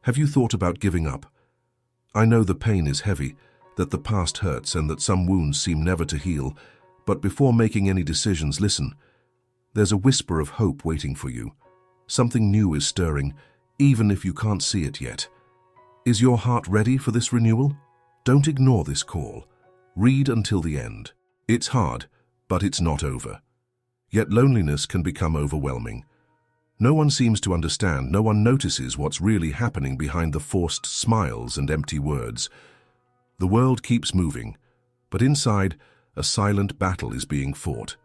Have you thought about giving up? I know the pain is heavy, that the past hurts and that some wounds seem never to heal, but before making any decisions, listen. There's a whisper of hope waiting for you. Something new is stirring, even if you can't see it yet. Is your heart ready for this renewal? Don't ignore this call. Read until the end. It's hard, but it's not over. Yet loneliness can become overwhelming. No one seems to understand, no one notices what's really happening behind the forced smiles and empty words. The world keeps moving, but inside, a silent battle is being fought.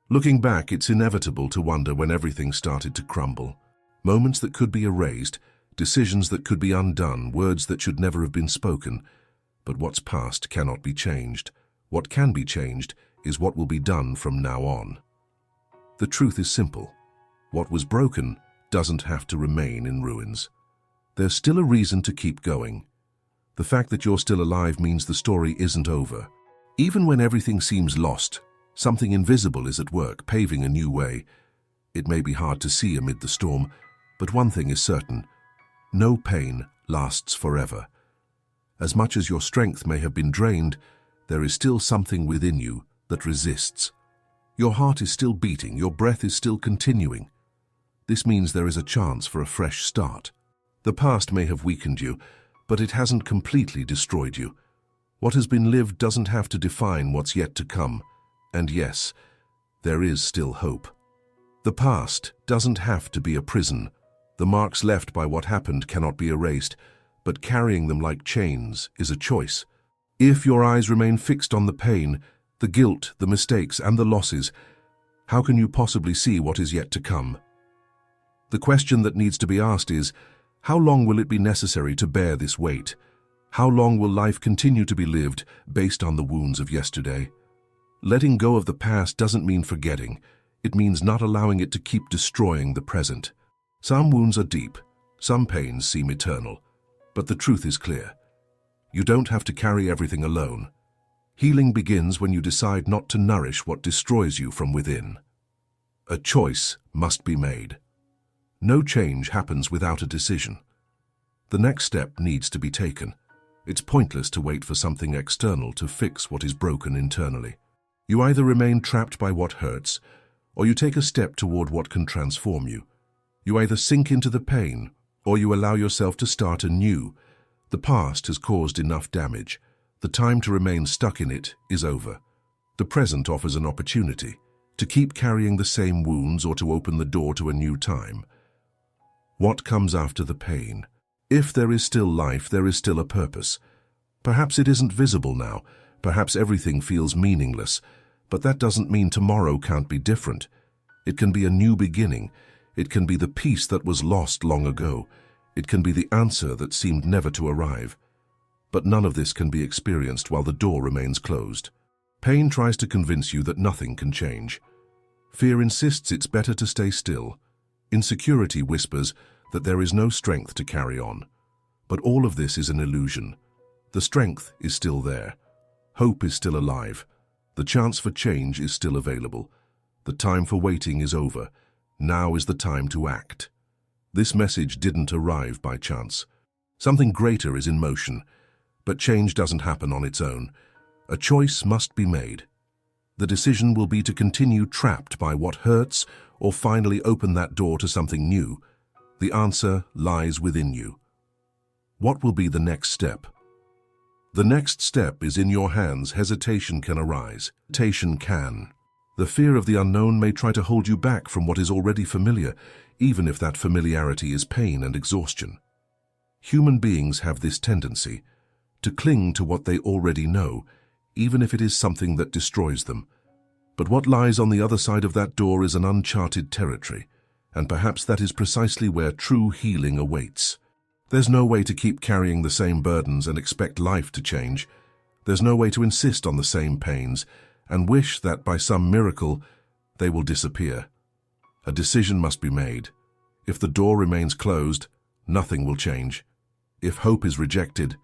Looking back, it's inevitable to wonder when everything started to crumble. Moments that could be erased, decisions that could be undone, words that should never have been spoken. But what's past cannot be changed. What can be changed is what will be done from now on. The truth is simple. What was broken doesn't have to remain in ruins. There's still a reason to keep going. The fact that you're still alive means the story isn't over. Even when everything seems lost, something invisible is at work, paving a new way. It may be hard to see amid the storm, but one thing is certain. No pain lasts forever. As much as your strength may have been drained, there is still something within you that resists. Your heart is still beating, your breath is still continuing. This means there is a chance for a fresh start. The past may have weakened you, but it hasn't completely destroyed you. What has been lived doesn't have to define what's yet to come. And yes, there is still hope. The past doesn't have to be a prison. The marks left by what happened cannot be erased, but carrying them like chains is a choice. If your eyes remain fixed on the pain, the guilt, the mistakes, and the losses, how can you possibly see what is yet to come? The question that needs to be asked is, how long will it be necessary to bear this weight? How long will life continue to be lived based on the wounds of yesterday? Letting go of the past doesn't mean forgetting. It means not allowing it to keep destroying the present. Some wounds are deep, some pains seem eternal, but the truth is clear. You don't have to carry everything alone. Healing begins when you decide not to nourish what destroys you from within. A choice must be made. No change happens without a decision. The next step needs to be taken. It's pointless to wait for something external to fix what is broken internally. You either remain trapped by what hurts, or you take a step toward what can transform you. You either sink into the pain, or you allow yourself to start anew. The past has caused enough damage. The time to remain stuck in it is over. The present offers an opportunity to keep carrying the same wounds or to open the door to a new time. What comes after the pain? If there is still life, there is still a purpose. Perhaps it isn't visible now. Perhaps everything feels meaningless. But that doesn't mean tomorrow can't be different. It can be a new beginning. It can be the peace that was lost long ago. It can be the answer that seemed never to arrive. But none of this can be experienced while the door remains closed. Pain tries to convince you that nothing can change. Fear insists it's better to stay still. Insecurity whispers that there is no strength to carry on. But all of this is an illusion. The strength is still there. Hope is still alive. The chance for change is still available. The time for waiting is over. Now is the time to act. This message didn't arrive by chance. Something greater is in motion, but change doesn't happen on its own. A choice must be made. The decision will be to continue trapped by what hurts or finally open that door to something new. The answer lies within you. What will be the next step? The next step is in your hands. Hesitation can arise. Hesitation can. The fear of the unknown may try to hold you back from what is already familiar, even if that familiarity is pain and exhaustion. Human beings have this tendency to cling to what they already know, even if it is something that destroys them. But what lies on the other side of that door is an uncharted territory, and perhaps that is precisely where true healing awaits. There's no way to keep carrying the same burdens and expect life to change. There's no way to insist on the same pains and wish that by some miracle they will disappear. A decision must be made. If the door remains closed, nothing will change. If hope is rejected,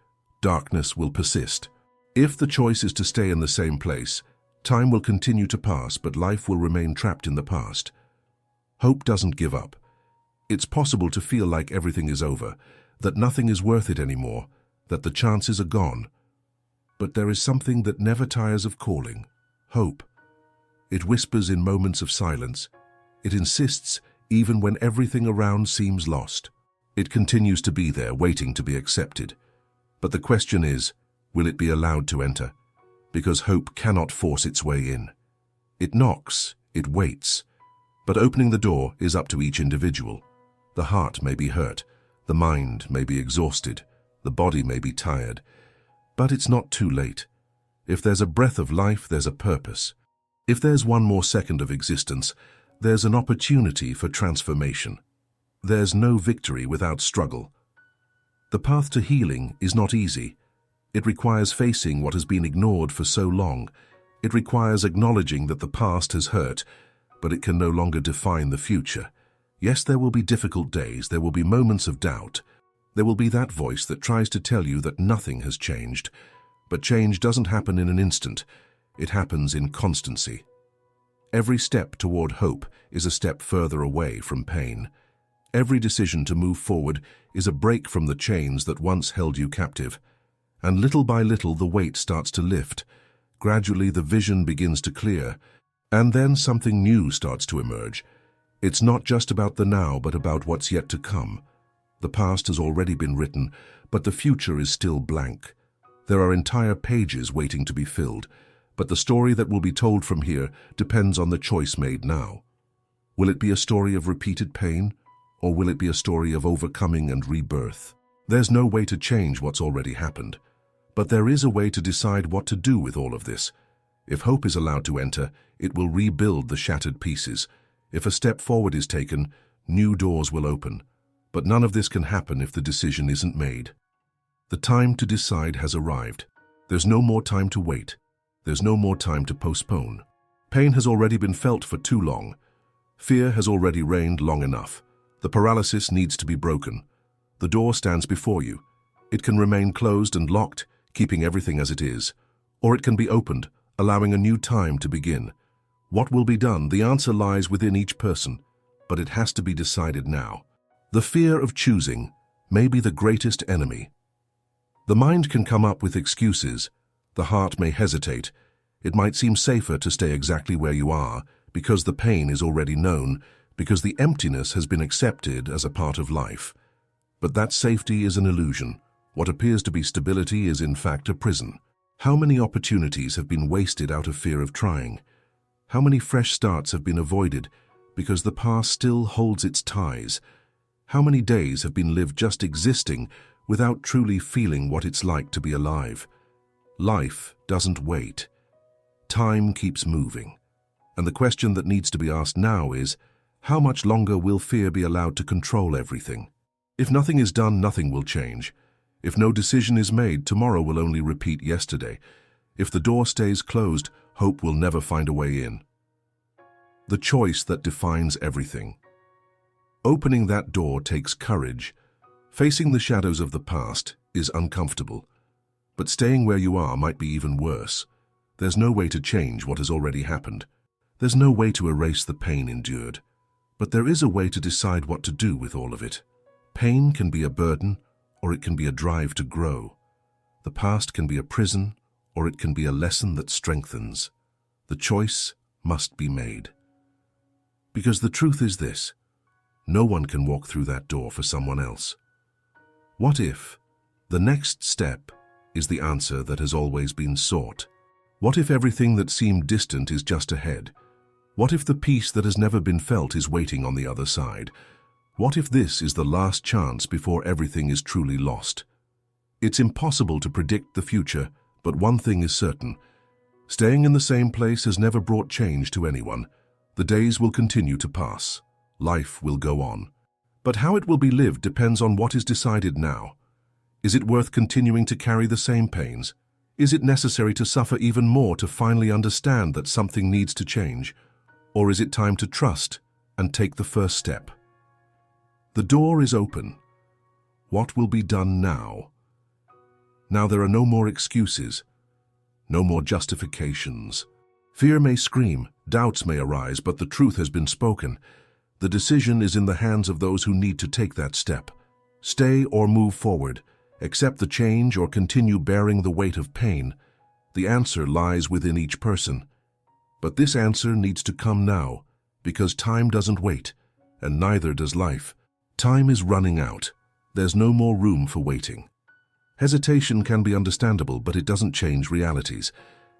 darkness will persist. If the choice is to stay in the same place, time will continue to pass, but life will remain trapped in the past. Hope doesn't give up. It's possible to feel like everything is over, that nothing is worth it anymore, that the chances are gone. But there is something that never tires of calling: hope. It whispers in moments of silence. It insists even when everything around seems lost. It continues to be there, waiting to be accepted. But the question is, will it be allowed to enter? Because hope cannot force its way in. It knocks, it waits. But opening the door is up to each individual. The heart may be hurt, the mind may be exhausted, the body may be tired. But it's not too late. If there's a breath of life, there's a purpose. If there's one more second of existence, there's an opportunity for transformation. There's no victory without struggle. The path to healing is not easy. It requires facing what has been ignored for so long. It requires acknowledging that the past has hurt, but it can no longer define the future. Yes, there will be difficult days, there will be moments of doubt. There will be that voice that tries to tell you that nothing has changed. But change doesn't happen in an instant. It happens in constancy. Every step toward hope is a step further away from pain. Every decision to move forward is a break from the chains that once held you captive. And little by little the weight starts to lift. Gradually the vision begins to clear. And then something new starts to emerge. It's not just about the now, but about what's yet to come. The past has already been written, but the future is still blank. There are entire pages waiting to be filled. But the story that will be told from here depends on the choice made now. Will it be a story of repeated pain, or will it be a story of overcoming and rebirth? There's no way to change what's already happened, but there is a way to decide what to do with all of this. If hope is allowed to enter, it will rebuild the shattered pieces. If a step forward is taken, new doors will open. But none of this can happen if the decision isn't made. The time to decide has arrived. There's no more time to wait. There's no more time to postpone. Pain has already been felt for too long. Fear has already reigned long enough. The paralysis needs to be broken. The door stands before you. It can remain closed and locked, keeping everything as it is. Or it can be opened, allowing a new time to begin. What will be done? The answer lies within each person, but it has to be decided now. The fear of choosing may be the greatest enemy. The mind can come up with excuses. The heart may hesitate. It might seem safer to stay exactly where you are because the pain is already known, because the emptiness has been accepted as a part of life. But that safety is an illusion. What appears to be stability is in fact a prison. How many opportunities have been wasted out of fear of trying? How many fresh starts have been avoided because the past still holds its ties? How many days have been lived just existing without truly feeling what it's like to be alive? Life doesn't wait. Time keeps moving. And the question that needs to be asked now is, how much longer will fear be allowed to control everything? If nothing is done, nothing will change. If no decision is made, tomorrow will only repeat yesterday. If the door stays closed, hope will never find a way in. The choice that defines everything. Opening that door takes courage. Facing the shadows of the past is uncomfortable. But staying where you are might be even worse. There's no way to change what has already happened. There's no way to erase the pain endured. But there is a way to decide what to do with all of it. Pain can be a burden, or it can be a drive to grow. The past can be a prison, or it can be a lesson that strengthens. The choice must be made. Because the truth is this: no one can walk through that door for someone else. What if the next step is the answer that has always been sought? What if everything that seemed distant is just ahead? What if the peace that has never been felt is waiting on the other side? What if this is the last chance before everything is truly lost? It's impossible to predict the future, but one thing is certain. Staying in the same place has never brought change to anyone. The days will continue to pass. Life will go on. But how it will be lived depends on what is decided now. Is it worth continuing to carry the same pains? Is it necessary to suffer even more to finally understand that something needs to change? Or is it time to trust and take the first step? The door is open. What will be done now? Now there are no more excuses, no more justifications. Fear may scream, doubts may arise, but the truth has been spoken. The decision is in the hands of those who need to take that step. Stay or move forward, accept the change or continue bearing the weight of pain. The answer lies within each person. But this answer needs to come now, because time doesn't wait, and neither does life. Time is running out. There's no more room for waiting. Hesitation can be understandable, but it doesn't change realities.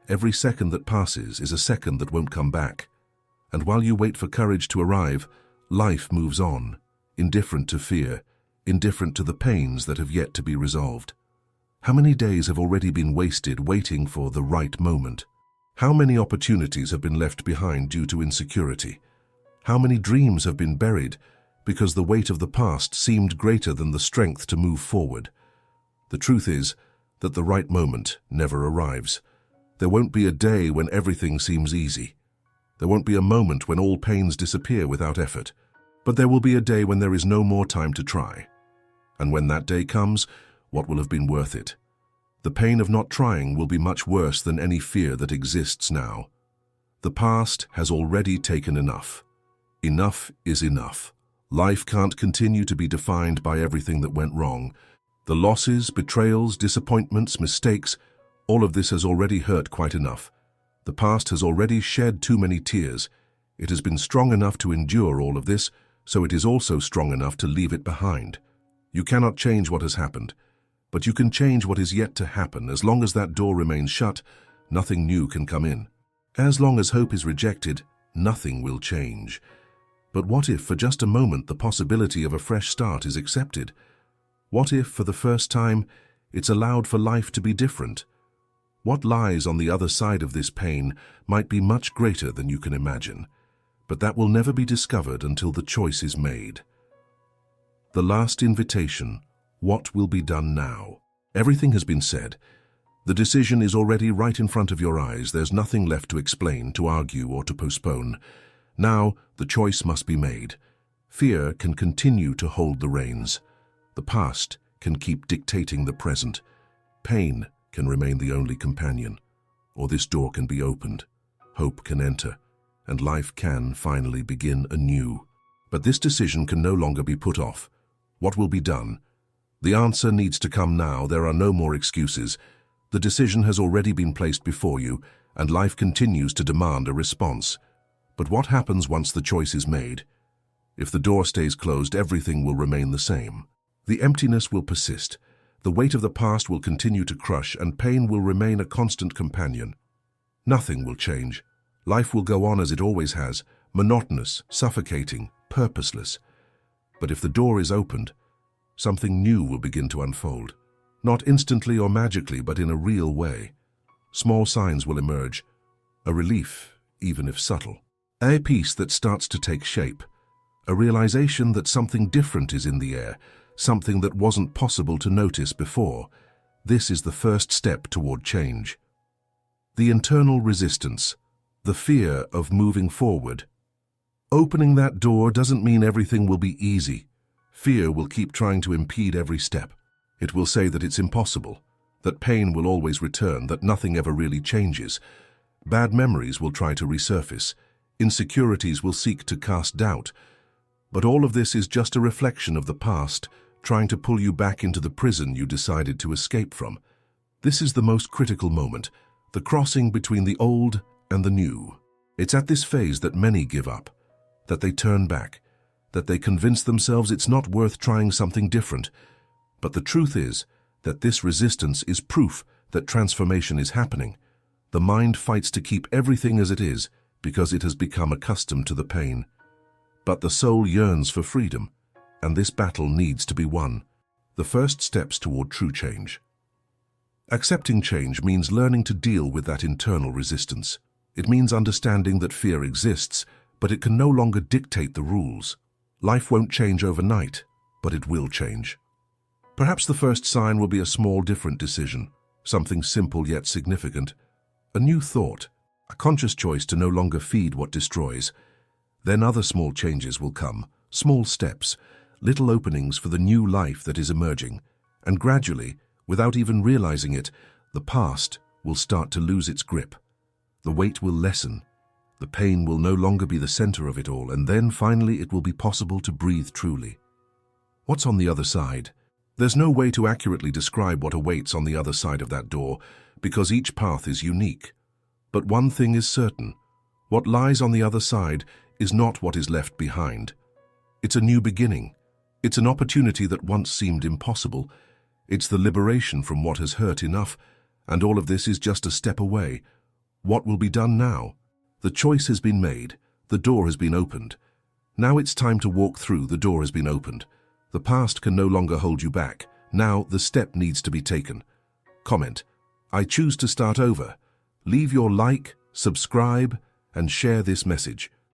Every second that passes is a second that won't come back. And while you wait for courage to arrive, life moves on, indifferent to fear, indifferent to the pains that have yet to be resolved. How many days have already been wasted waiting for the right moment? How many opportunities have been left behind due to insecurity? How many dreams have been buried because the weight of the past seemed greater than the strength to move forward? The truth is that the right moment never arrives. There won't be a day when everything seems easy. There won't be a moment when all pains disappear without effort. But there will be a day when there is no more time to try. And when that day comes, what will have been worth it? The pain of not trying will be much worse than any fear that exists now. The past has already taken enough. Enough is enough. Life can't continue to be defined by everything that went wrong. The losses, betrayals, disappointments, mistakes, all of this has already hurt quite enough. The past has already shed too many tears. It has been strong enough to endure all of this, so it is also strong enough to leave it behind. You cannot change what has happened, but you can change what is yet to happen. As long as that door remains shut, nothing new can come in. As long as hope is rejected, nothing will change. But what if, for just a moment, the possibility of a fresh start is accepted? What if, for the first time, it's allowed for life to be different? What lies on the other side of this pain might be much greater than you can imagine, but that will never be discovered until the choice is made. The last invitation: what will be done now? Everything has been said. The decision is already right in front of your eyes. There's nothing left to explain, to argue, or to postpone. Now, the choice must be made. Fear can continue to hold the reins. The past can keep dictating the present. Pain can remain the only companion. Or this door can be opened. Hope can enter, and life can finally begin anew. But this decision can no longer be put off. What will be done? The answer needs to come now. There are no more excuses. The decision has already been placed before you, and life continues to demand a response. But what happens once the choice is made? If the door stays closed, everything will remain the same. The emptiness will persist. The weight of the past will continue to crush, and pain will remain a constant companion. Nothing will change. Life will go on as it always has, monotonous, suffocating, purposeless. But if the door is opened, something new will begin to unfold. Not instantly or magically, but in a real way. Small signs will emerge. A relief, even if subtle. A peace that starts to take shape. A realization that something different is in the air, something that wasn't possible to notice before. This is the first step toward change. The internal resistance, the fear of moving forward. Opening that door doesn't mean everything will be easy. Fear will keep trying to impede every step. It will say that it's impossible, that pain will always return, that nothing ever really changes. Bad memories will try to resurface. Insecurities will seek to cast doubt. But all of this is just a reflection of the past, trying to pull you back into the prison you decided to escape from. This is the most critical moment, the crossing between the old and the new. It's at this phase that many give up, that they turn back, that they convince themselves it's not worth trying something different. But the truth is that this resistance is proof that transformation is happening. The mind fights to keep everything as it is because it has become accustomed to the pain. But the soul yearns for freedom, and this battle needs to be won. The first steps toward true change. Accepting change means learning to deal with that internal resistance. It means understanding that fear exists, but it can no longer dictate the rules. Life won't change overnight, but it will change. Perhaps the first sign will be a small, different decision, something simple yet significant. A new thought, a conscious choice to no longer feed what destroys. Then other small changes will come, small steps, little openings for the new life that is emerging. And gradually, without even realizing it, the past will start to lose its grip. The weight will lessen. The pain will no longer be the center of it all, and then finally it will be possible to breathe truly. What's on the other side? There's no way to accurately describe what awaits on the other side of that door, because each path is unique. But one thing is certain: what lies on the other side is not what is left behind. It's a new beginning. It's an opportunity that once seemed impossible. It's the liberation from what has hurt enough, and all of this is just a step away. What will be done now? The choice has been made. The door has been opened. Now it's time to walk through. The door has been opened. The past can no longer hold you back. Now the step needs to be taken. Comment: I choose to start over. Leave your like, subscribe, and share this message.